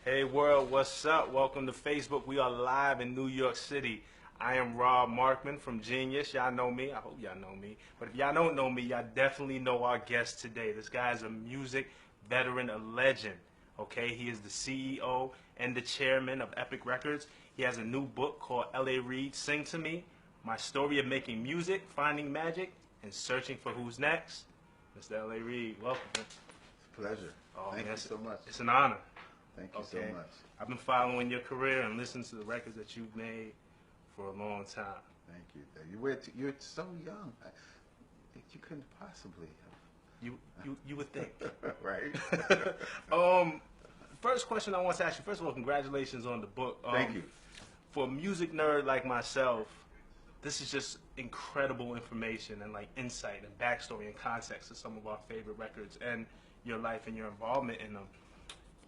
Hey world, what's up? Welcome to Facebook. We are live in New York City. I am Rob Markman from Genius. Y'all know me. I hope y'all know me. But if y'all don't know me, y'all definitely know our guest today. This guy is a music veteran, a legend. Okay, he is the CEO and the chairman of Epic Records. He has a new book called L.A. Reid, Sing to Me, My Story of Making Music, Finding Magic, and Searching for Who's Next. Mr. L.A. Reid, welcome. It's a pleasure. Thank you so much. It's an honor. Thank you so much. I've been following your career and listening to the records that you've made for a long time. Thank you. You're so young. You couldn't possibly have. You would think. Right. First question I want to ask you. First of all, congratulations on the book. Thank you. For a music nerd like myself, this is just incredible information and like insight and backstory and context to some of our favorite records and your life and your involvement in them.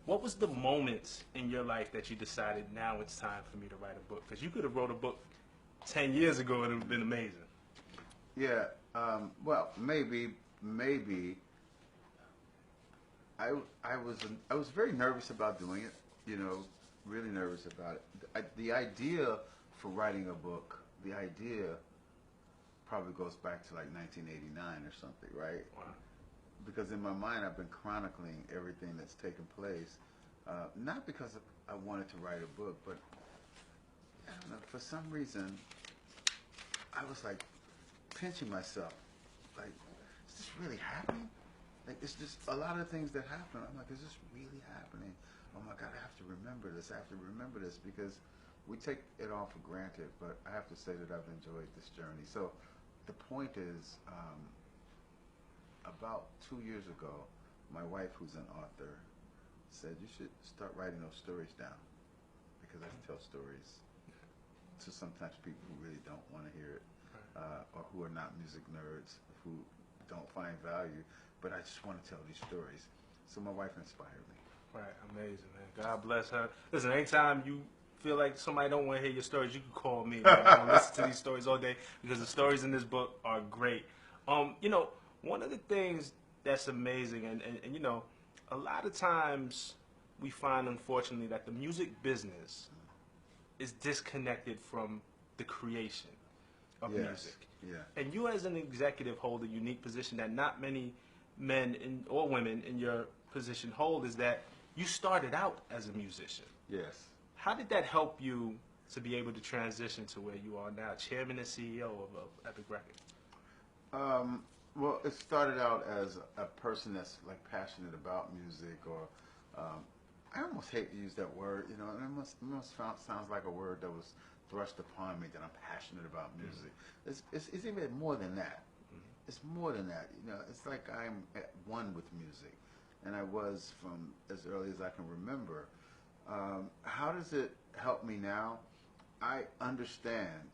What was the moment in your life that you decided now it's time for me to write a book? Because you could have wrote a book 10 years ago and it would have been amazing. Yeah. Well, maybe. I was very nervous about doing it. You know, really nervous about it. The idea for writing a book, the idea probably goes back to like 1989 or something, right? Wow. Because in my mind, I've been chronicling everything that's taken place, not because I wanted to write a book, but I don't know, for some reason, I was like pinching myself, like, is this really happening? Like, it's just a lot of things that happen. I'm like, is this really happening? Oh my God, I have to remember this. I have to remember this because we take it all for granted, but I have to say that I've enjoyed this journey. So the point is, about 2 years ago, my wife, who's an author, said you should start writing those stories down because I tell stories to sometimes people who really don't want to hear it, or who are not music nerds, who don't find value, but I just want to tell these stories. So my wife inspired me. Right, amazing, man. God bless her. Listen, anytime you feel like somebody don't want to hear your stories, you can call me. Man. I'm gonna listen to these stories all day because the stories in this book are great. You know, one of the things that's amazing, and you know, a lot of times we find, unfortunately, that the music business is disconnected from the creation of music. Yeah. And you as an executive hold a unique position that not many men or women in your position hold, is that you started out as a musician. Yes. How did that help you to be able to transition to where you are now, chairman and CEO of Epic Records? Well, it started out as a person that's like passionate about music, or I almost hate to use that word, you know, and it must sounds like a word that was thrust upon me, that I'm passionate about music. Mm-hmm. It's even more than that. Mm-hmm. It's more than that. You know, it's like I'm at one with music, and I was from as early as I can remember. How does it help me now? I understand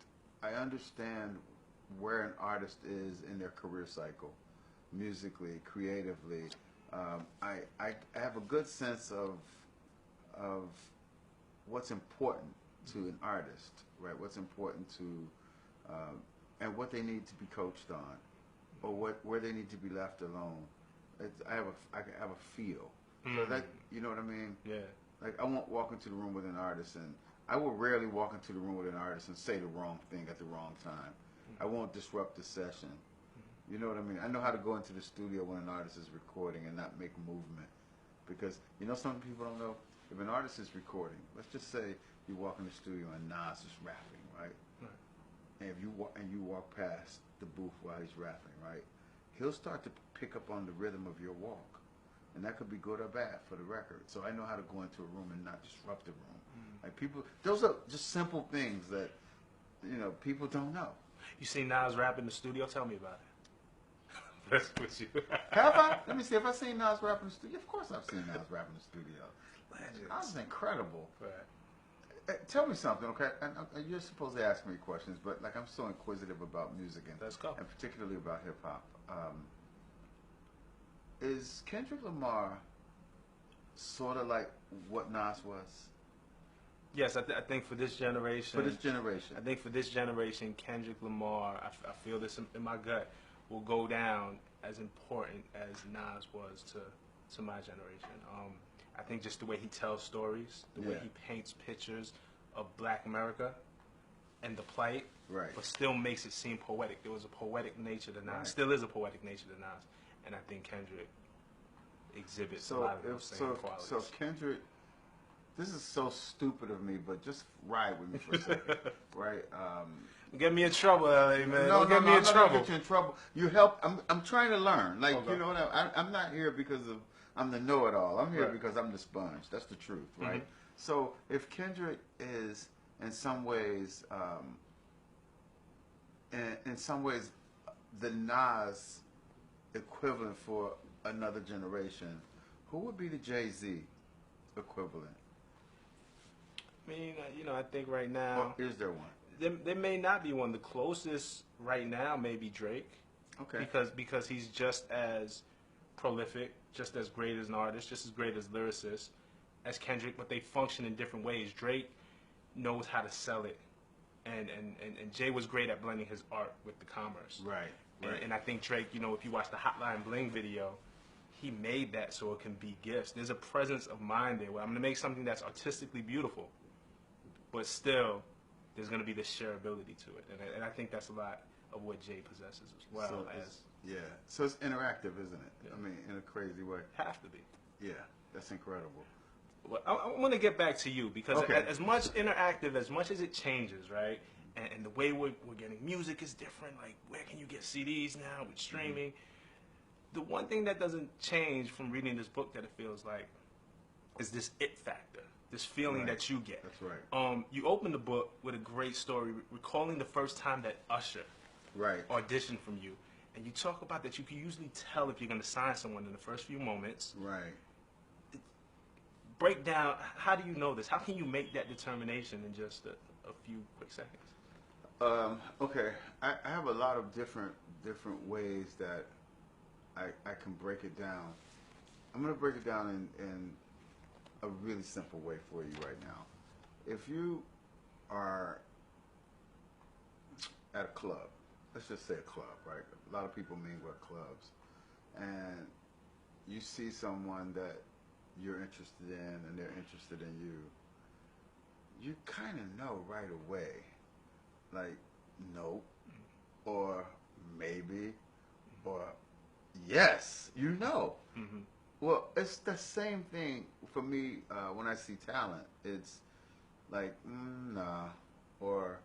where an artist is in their career cycle, musically, creatively. I have a good sense of what's important to an artist, right? What's important to, and what they need to be coached on, or where they need to be left alone. I have a feel. So that, you know what I mean? Yeah. Like, I won't walk into the room with an artist, and I will rarely walk into the room with an artist and say the wrong thing at the wrong time. I won't disrupt the session. You know what I mean? I know how to go into the studio when an artist is recording and not make movement. Because, you know, some people don't know, if an artist is recording, let's just say you walk in the studio and Nas is rapping, right? And if you walk past the booth while he's rapping, right? He'll start to pick up on the rhythm of your walk. And that could be good or bad for the record. So I know how to go into a room and not disrupt the room. Like, people, those are just simple things that, you know, people don't know. You seen Nas rap in the studio? Tell me about it. That's what you. Have I? Let me see. Have I seen Nas rap in the studio? Of course I've seen Nas rap in the studio. Nas is incredible. Right. Tell me something, okay? And you're supposed to ask me questions, but like, I'm so inquisitive about music and particularly about hip hop. Is Kendrick Lamar sort of like what Nas was? Yes, I think for this generation. For this generation. I think for this generation, Kendrick Lamar, I feel this in my gut, will go down as important as Nas was to my generation. I think just the way he tells stories, the way Yeah. he paints pictures of Black America and the plight, Right. but still makes it seem poetic. There was a poetic nature to Nas. Right. Still is a poetic nature to Nas, and I think Kendrick exhibits a lot of those same qualities. So Kendrick, this is so stupid of me, but just ride with me for a second, right? Get me in trouble, LA, man. No, Don't get me I'm in not trouble. gonna get you in trouble. You help. I'm trying to learn. Like Okay. you know what? I'm not here because of I'm the know-it-all. I'm here Right. because I'm the sponge. That's the truth, Mm-hmm. right? So if Kendrick is in some ways, in some ways, the Nas equivalent for another generation, who would be the Jay-Z equivalent? I mean, I think right now Or is there one? there may not be one. The closest right now may be Drake. Okay. Because he's just as prolific, just as great as an artist, just as great as lyricist as Kendrick, but they function in different ways. Drake knows how to sell it, and Jay was great at blending his art with the commerce. Right. Right. And I think Drake, if you watch the Hotline Bling video, he made that so it can be gifts. There's a presence of mind there where I'm going to make something that's artistically beautiful, but still there's going to be this shareability to it. And I think that's a lot of what Jay possesses as well. So it's interactive, isn't it? Yeah. I mean, in a crazy way. Have to be. Yeah, that's incredible. Well, I want to get back to you because Okay. as much interactive, as much as it changes, right? And the way we're getting music is different. Like, where can you get CDs now with streaming? The one thing that doesn't change from reading this book that it feels like is this it factor, this feeling Right. that you get. That's right. You open the book with a great story, recalling the first time that Usher Right. auditioned from you. And you talk about that you can usually tell if you're going to sign someone in the first few moments. Right. Break down, how do you know this? How can you make that determination in just a few quick seconds? Okay. I have a lot of different ways that I can break it down. I'm going to break it down in a really simple way for you right now. If you are at a club, let's just say a club, right? A lot of people mingle at clubs, and you see someone that you're interested in and they're interested in you, you kind of know right away, like, nope, or maybe, or yes, you know. Mm-hmm. Well, it's the same thing for me when I see talent. It's like, nah, or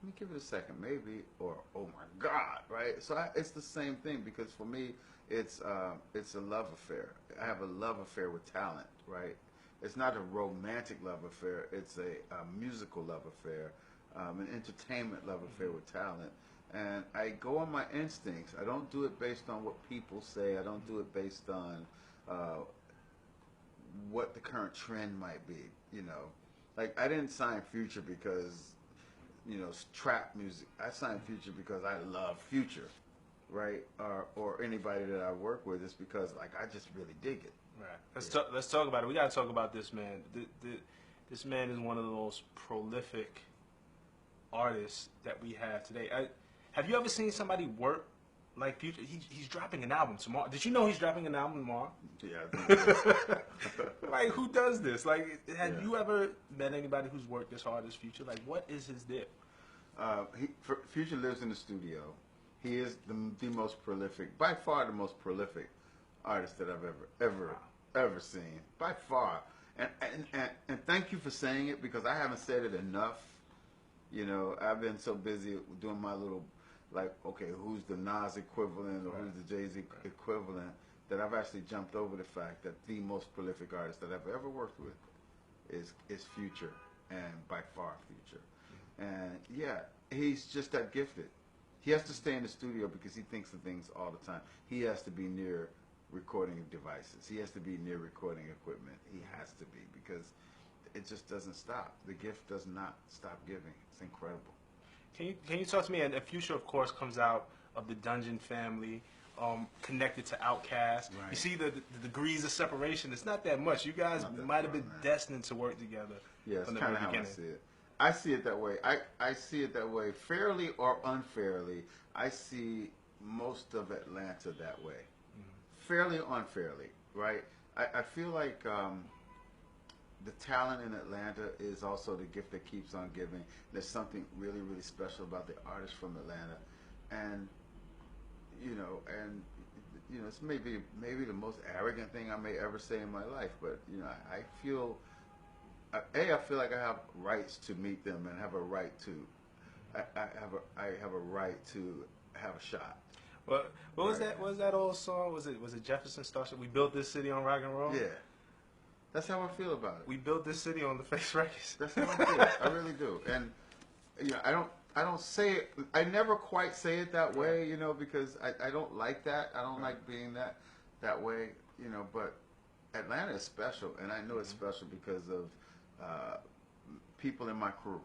let me give it a second, maybe, or oh my God, right? So it's the same thing because for me, it's a love affair. I have a love affair with talent, right? It's not a romantic love affair. It's a musical love affair, an entertainment love affair with talent. And I go on my instincts. I don't do it based on what people say. I don't do it based on what the current trend might be, Like, I didn't sign Future because, it's trap music. I signed Future because I love Future, right? Or anybody that I work with. It's because, like, I just really dig it. Right. Let's talk about it. We got to talk about this man. This man is one of the most prolific artists that we have today. Have you ever seen somebody work like Future? He's dropping an album tomorrow. Did you know he's dropping an album tomorrow? Yeah. Like, who does this? Like, have you ever met anybody who's worked this hard as Future? Like, what is his deal? Future lives in the studio. He is the most prolific, by far the most prolific artist that I've ever seen, by far. And thank you for saying it because I haven't said it enough. I've been so busy doing my little, like, okay, who's the Nas equivalent or who's the Jay-Z equivalent, that I've actually jumped over the fact that the most prolific artist that I've ever worked with is Future, and by far Future. And yeah, he's just that gifted. He has to stay in the studio because he thinks of things all the time. He has to be near recording devices. He has to be near recording equipment. He has to be because it just doesn't stop. The gift does not stop giving. It's incredible. Can you talk to me? And Future, of course, comes out of the Dungeon family, connected to Outkast. Right. You see the degrees of separation. It's not that much. You guys might have been destined to work together. Yeah, from it's the kind very of how I beginning. see it. I see it that way. I see it that way, fairly or unfairly. I see most of Atlanta that way. Fairly or unfairly, right? I feel like the talent in Atlanta is also the gift that keeps on giving. There's something really, really special about the artists from Atlanta, and it's maybe the most arrogant thing I may ever say in my life, but I feel I feel like I have rights to meet them and have a right to I have a right to have a shot. What was that? What was that old song? Was it Jefferson Starship? We built this city on rock and roll. Yeah, that's how I feel about it. We built this city on the Face Records. That's how I feel. I really do. And I don't say it. I never quite say it that way, because I don't like that. I don't like being that way, But Atlanta is special, and I know it's special because of people in my crew,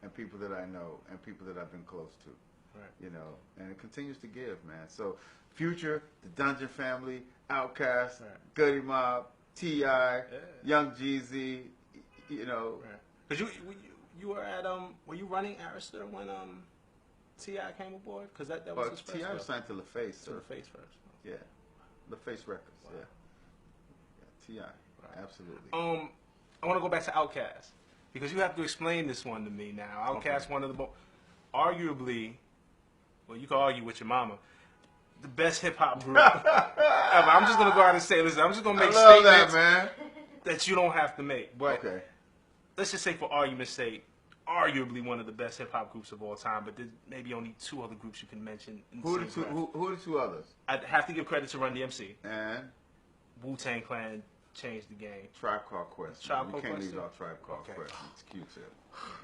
and people that I know, and people that I've been close to. Right. And it continues to give, man. So, Future, the Dungeon Family, Outkast, right. Goody Mob, T.I., Young Jeezy, Right. Because you were at were you running Arista when T.I. came aboard? Because that was his first. T.I. was signed to LaFace. To LaFace first. Yeah, LaFace Records. Wow. Yeah, T.I. Right. Absolutely. I want to go back to Outkast because you have to explain this one to me now. Outkast, one of the arguably. Well, you can argue with your mama. The best hip hop group ever. I'm just gonna go out and say, listen, I'm just gonna make statements that you don't have to make. But let's just say, for argument's sake, arguably one of the best hip hop groups of all time. But there's maybe only two other groups you can mention. Who are the two others? I'd have to give credit to Run DMC. And Wu-Tang Clan changed the game. Tribe Called Quest. You can't leave out Tribe Called Quest. It's Q-Tip.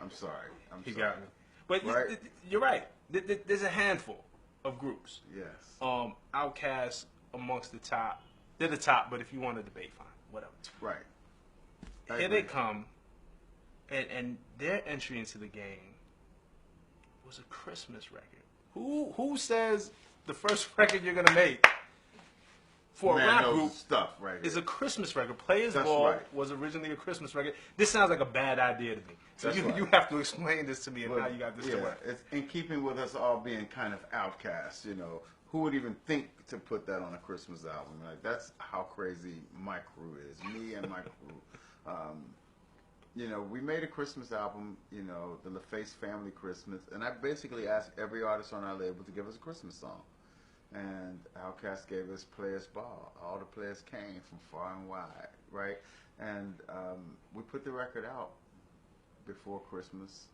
I'm sorry. He got me. But you're right. There's a handful of groups. Yes. Outkast amongst the top. They're the top, but if you want to debate, fine. Whatever. Right. Here they come, and their entry into the game was a Christmas record. Who says the first record you're going to make for a rap group is a Christmas record? Players Ball was originally a Christmas record. This sounds like a bad idea to me. So you have to explain this to me and how you got this to work. It's in keeping with us all being kind of outcasts, Who would even think to put that on a Christmas album? Like, that's how crazy my crew is. Me and my crew. We made a Christmas album, the LaFace Family Christmas, and I basically asked every artist on our label to give us a Christmas song. And Outkast gave us Players Ball. All the players came from far and wide, right? And we put the record out before Christmas.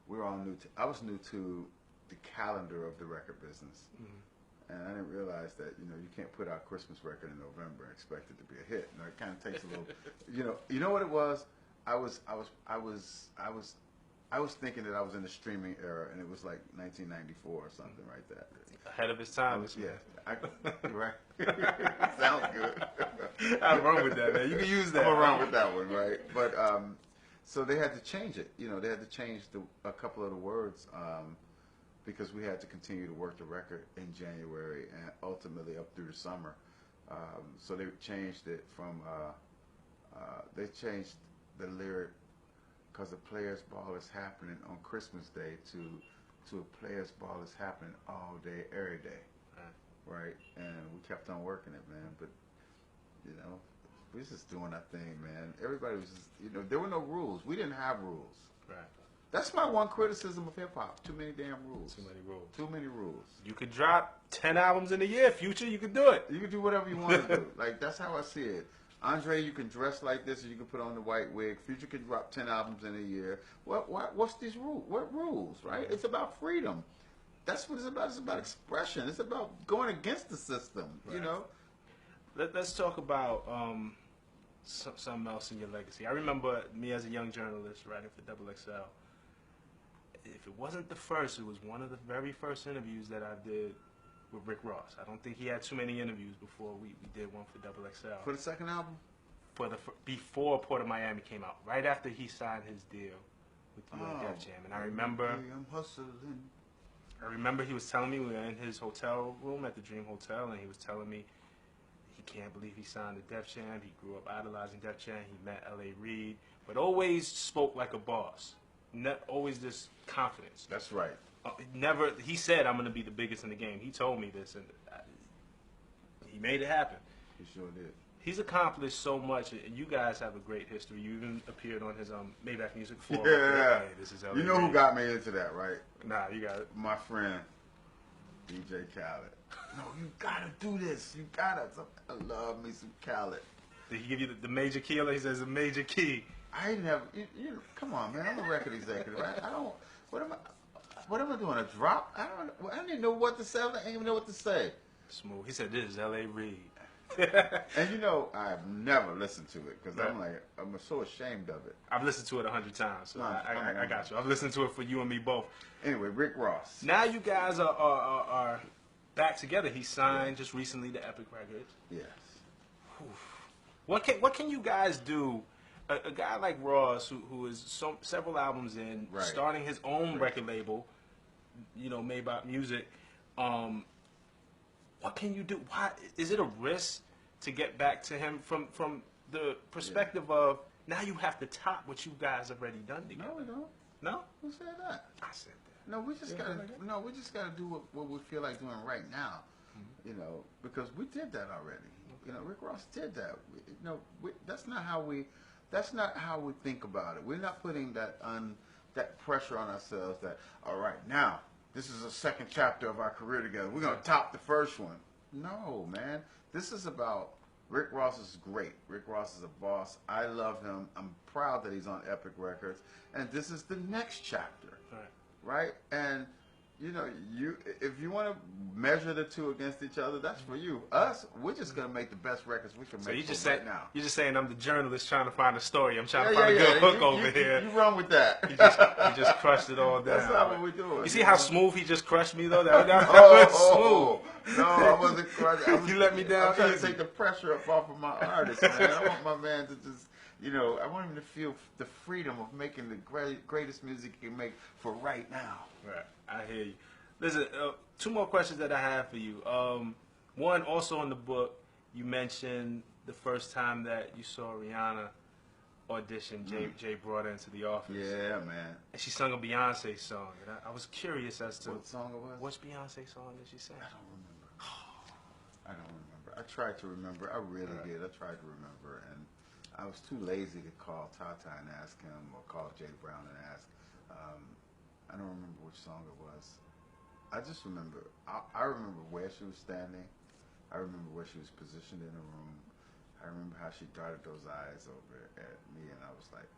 We were all new I was new to the calendar of the record business. Mm-hmm. And I didn't realize that, you can't put out a Christmas record in November and expect it to be a hit. It kind of takes a little, you know what it was? I was thinking that I was in the streaming era, and it was like 1994 or something like that. Ahead of his time. Right. Sounds good. I'm wrong with that, man. You can use that. I'm around with that one, right? But so they had to change it. They had to change a couple of the words because we had to continue to work the record in January and ultimately up through the summer. So they changed it from they changed the lyric because the Players Ball is happening on Christmas Day to a Players Ball is happening all day, every day, right? And we kept on working it, man. But we was just doing our thing, man. Everybody was just, there were no rules. We didn't have rules. Right. That's my one criticism of hip hop. Too many damn rules. Too many rules. Too many rules. You could drop 10 albums in a year, Future. You could do it. You can do whatever you want to do. Like, that's how I see it. Andre, you can dress like this, or you can put on the white wig. Future can drop 10 albums in a year. What's these rules? What rules, right? It's about freedom. That's what it's about. It's about expression. It's about going against the system, Let's talk about something else in your legacy. I remember me as a young journalist writing for XXL. If it wasn't the first, it was one of the very first interviews that I did with Rick Ross. I don't think he had too many interviews before we did one for XXL. For the second album? Before Port of Miami came out, right after he signed his deal with you and Def Jam. And I remember he was telling me, we were in his hotel room at the Dream Hotel, and he was telling me he can't believe he signed to Def Jam. He grew up idolizing Def Jam. He met L.A. Reid, but always spoke like a boss. Always this confidence. That's right. Never. He said, "I'm going to be the biggest in the game." He told me this, and he made it happen. He sure did. He's accomplished so much, and you guys have a great history. You even appeared on his Maybach Music Forum. Yeah. Hey, this is L.A. You know who Reid. got me into that, right? Nah, you got it. My friend, DJ Khaled. No, you gotta do this. You gotta. I love me some Khaled. Did he give you the major key? He says a major key. I didn't have. Come on, man. I'm a record executive. I don't. What am I doing? A drop? I don't even know what to say. I don't even know what to say. Smooth. He said, "This is L.A. Reid." And you know, I've never listened to it because Right. I'm so ashamed of it. I've listened to it 100 times, so No, I got you. I've listened to it for you and me both. Anyway, Rick Ross. Now you guys are back together. He signed just recently to Epic Records. Yes. What can you guys do? A guy like Ross, who is several albums in, Right. starting his own record label, Maybach Music. What can you do? Why is it a risk to get back to him from the perspective of now you have to top what you guys have already done together? No, we don't. No? Who said that? I said that. No, we just Yeah, gotta. like that? No, we just gotta do what we feel like doing right now. Because we did that already. Rick Ross did that. That's not how we. That's not how we think about it. We're not putting that pressure on ourselves. That all right now. This is a second chapter of our career together. We're gonna top the first one. No, man. This is about Rick Ross is great. Rick Ross is a boss. I love him. I'm proud that he's on Epic Records. And this is the next chapter. Right? And if you want to measure the two against each other, that's for you. Us, we're just gonna make the best records we can So make you just right now. You're just saying I'm the journalist trying to find a story. I'm trying to find a good hook over here. You run with that. He just crushed it all down. That's not what we're doing. You see how smooth he just crushed me though? That was smooth. No, I wasn't crushing. You let me down I'm trying to easy. take the pressure up off of my artist, man. I want my man to just, I want him to feel the freedom of making the greatest music he can make for right now. Right, I hear you. Listen, two more questions that I have for you. One, also in the book, you mentioned the first time that you saw Rihanna audition. Jay brought her into the office. Yeah, man. And she sung a Beyonce song. And I was curious as to what song it was. Which Beyonce song did she sing? I don't remember. I tried to remember. I really did. I tried to remember, and I was too lazy to call Tata and ask him, or call Jay Brown and ask. I don't remember which song it was. I just remember. I remember where she was standing. I remember where she was positioned in the room. I remember how she darted those eyes over at me, and I was like,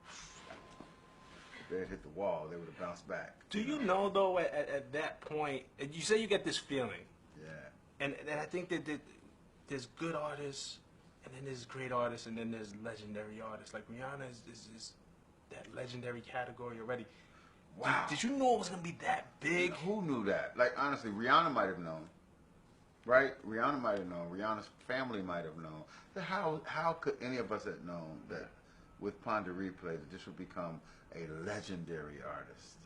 if they had hit the wall, they would have bounced back. Do you know though at that point, you say you get this feeling, and I think that there's good artists, and then there's great artists, and then there's legendary artists. Like Rihanna is that legendary category already. Wow. Did you know it was gonna be that big? Who knew that? Like honestly, Rihanna might have known. Right? Rihanna might have known. Rihanna's family might have known. How could any of us have known that with Ponder Replay that this would become a legendary artist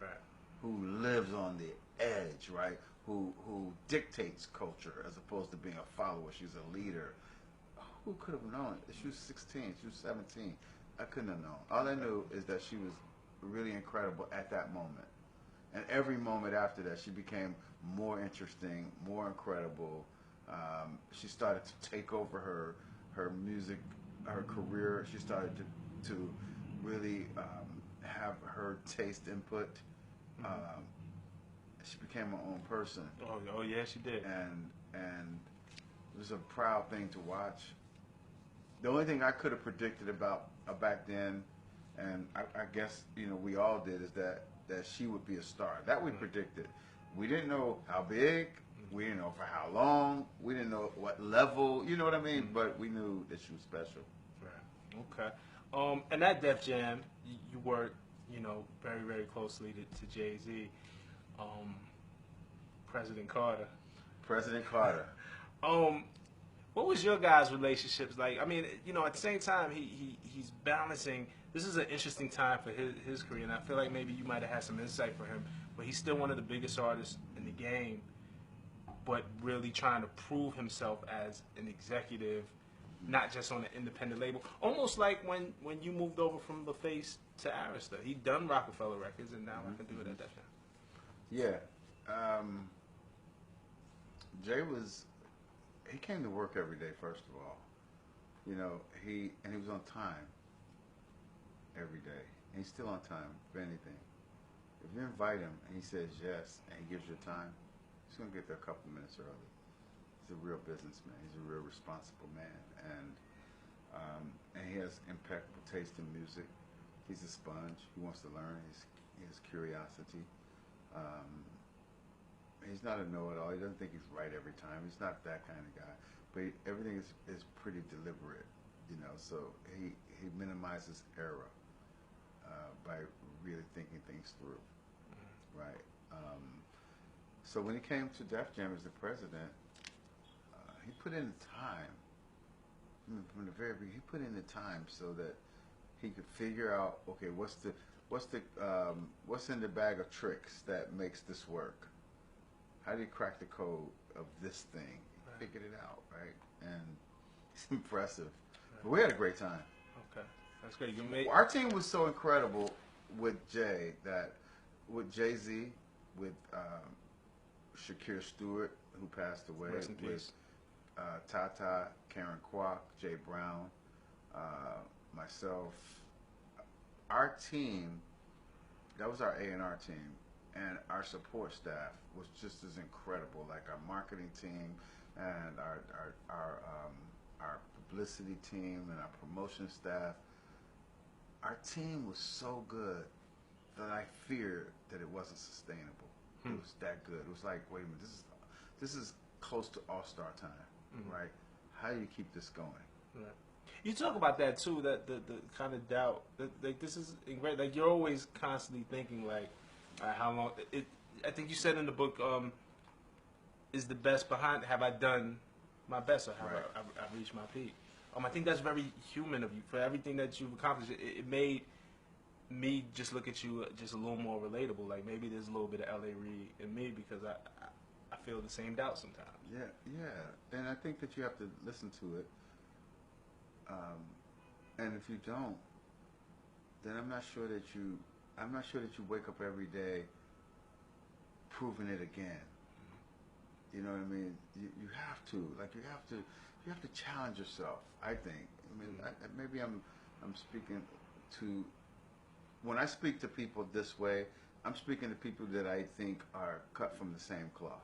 who lives on the edge, right? Who dictates culture as opposed to being a follower. She's a leader. Who could have known? She was 16. She was 17. I couldn't have known. All I knew is that she was really incredible at that moment. And every moment after that, she became more interesting, more incredible. She started to take over her music, her career. She started to really have her taste input. She became her own person. Oh yeah, she did. And it was a proud thing to watch. The only thing I could have predicted about back then, and I guess we all did, is that she would be a star. That we predicted. We didn't know how big. We didn't know for how long. We didn't know what level. You know what I mean? But we knew that she was special. Right. Okay. And at Def Jam, you worked, very, very closely to Jay-Z. President Carter. President Carter. What was your guys' relationships like? I mean, at the same time, he's balancing. This is an interesting time for his career, and I feel like maybe you might have had some insight for him. But he's still one of the biggest artists in the game, but really trying to prove himself as an executive, not just on an independent label. Almost like when you moved over from LaFace to Arista. He'd done Rockefeller Records, and now I can do it at Def Jam. Yeah. Jay he came to work every day, first of all. You know, he was on time every day, and he's still on time for anything. If you invite him and he says yes and he gives you time, he's gonna get there a couple minutes early. He's a real businessman. He's a real responsible man, and he has impeccable taste in music. He's a sponge. He wants to learn. He has curiosity. He's not a know-it-all. He doesn't think he's right every time. He's not that kind of guy. But everything is pretty deliberate, you know. So he minimizes error by really thinking things through, right? So when he came to Def Jam as the president, he put in the time from the very beginning. He put in the time so that he could figure out, okay, what's in the bag of tricks that makes this work? How do you crack the code of this thing? He figured it out, right? And it's impressive. But we had a great time. Okay, that's great. Our team was so incredible with Jay that with Jay-Z, with Shakir Stewart, who passed away, Rest in with peace. Tata, Karen Kwok, Jay Brown, myself. Our team, that was our A&R team, and our support staff was just as incredible. Like our marketing team and our publicity team and our promotion staff. Our team was so good that I feared that it wasn't sustainable. It was that good. It was like, wait a minute, this is close to all-star time, right? How do you keep this going? Right. You talk about that too, that the kind of doubt that like this is great. Like you're always constantly thinking like, how long? I think you said in the book, is the best behind? Have I done my best, or have I reached my peak? I think that's very human of you. For everything that you've accomplished, it made me just look at you just a little more relatable. Like maybe there's a little bit of L.A. Reid in me because I feel the same doubt sometimes. Yeah, and I think that you have to listen to it. And if you don't, then I'm not sure that you wake up every day proving it again. You know what I mean? You have to, you have to challenge yourself. I think. I mean, maybe I'm speaking to. When I speak to people this way, I'm speaking to people that I think are cut from the same cloth.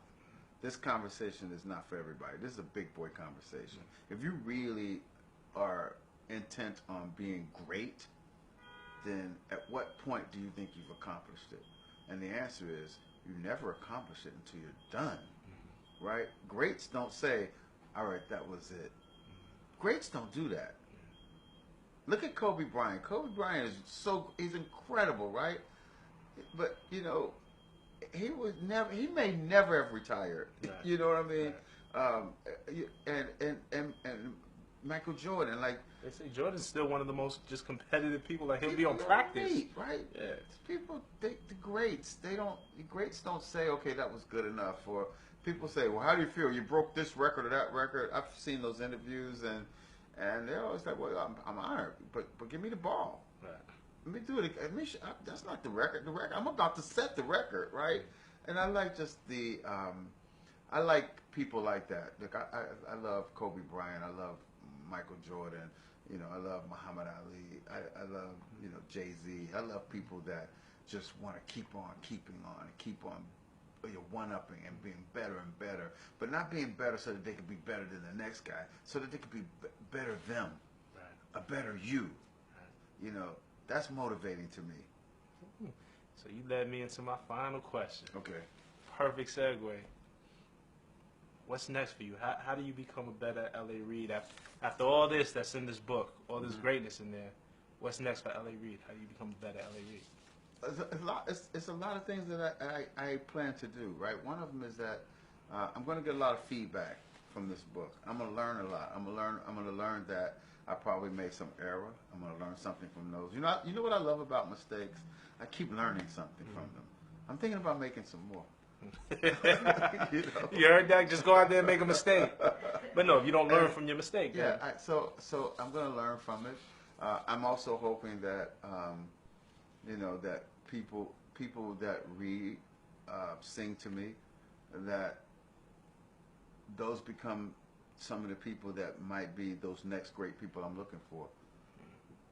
This conversation is not for everybody. This is a big boy conversation. If you really are intent on being great, then at what point do you think you've accomplished it? And the answer is you never accomplish it until you're done, right? Greats don't say, all right, that was it. Greats don't do that. Look at Kobe Bryant. Kobe Bryant he's incredible, right? But, you know, he may never have retired. Right. You know what I mean? Right. And Michael Jordan, like they say, Jordan's still one of the most just competitive people. Like he'll be on practice, right? Yeah. People, the greats, the greats don't say, okay, that was good enough. Or people say, well, how do you feel? You broke this record or that record. I've seen those interviews, and they're always like, well, I'm honored, but give me the ball. Right. Let me do it. That's not the record. The record. I'm about to set the record, right? And I like just I like people like that. Look, I love Kobe Bryant. I love Michael Jordan. You know, I love Muhammad Ali. I love, you know, Jay-Z. I love people that just want to keep on keeping on and keep on one-upping and being better and better, but not being better so that they can be better than the next guy, so that they can be better them, right. A better you. Right. You know, that's motivating to me. So you led me into my final question. Okay. Perfect segue. What's next for you? How do you become a better L.A. Reid after all this that's in this book, all this greatness in there? What's next for L.A. Reid? How do you become a better L.A. Reid? It's a lot of things that I plan to do, right? One of them is that I'm going to get a lot of feedback from this book. I'm going to learn a lot. I'm going to learn that I probably made some error. I'm going to learn something from those. You know what I love about mistakes? I keep learning something from them. I'm thinking about making some more. You know? You heard that? Just go out there and make a mistake. But no, if you don't learn from your mistake. Yeah. So I'm going to learn from it. I'm also hoping that you know, that people that read, sing to me, that those become some of the people that might be those next great people I'm looking for.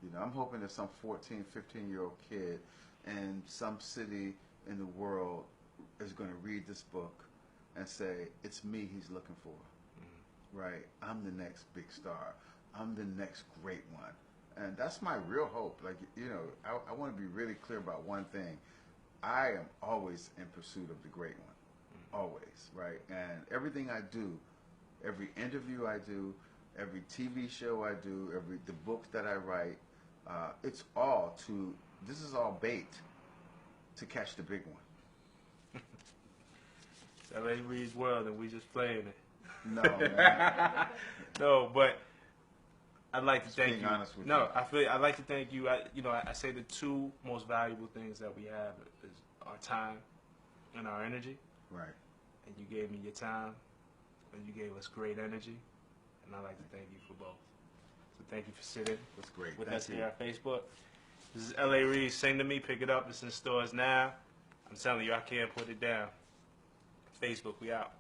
You know, I'm hoping that some 14, 15-year-old kid in some city in the world is going to read this book and say, it's me he's looking for, right? I'm the next big star. I'm the next great one. And that's my real hope. Like, you know, I want to be really clear about one thing. I am always in pursuit of the great one, always, right? And everything I do, every interview I do, every TV show I do, the books that I write, it's all to, this is all bait to catch the big one. It's L.A. Reid's world, and we just playing it. No, man. No, but I'd like to thank being you. honest with No, you. I'd like to thank you. I say the two most valuable things that we have is our time and our energy. Right. And you gave me your time, and you gave us great energy, and I'd like to thank you for both. So thank you for sitting That's great. with Thank us you. here on Facebook. This is L.A. Reid. Sing to Me. Pick it up. It's in stores now. I'm telling you, I can't put it down. Facebook, we out.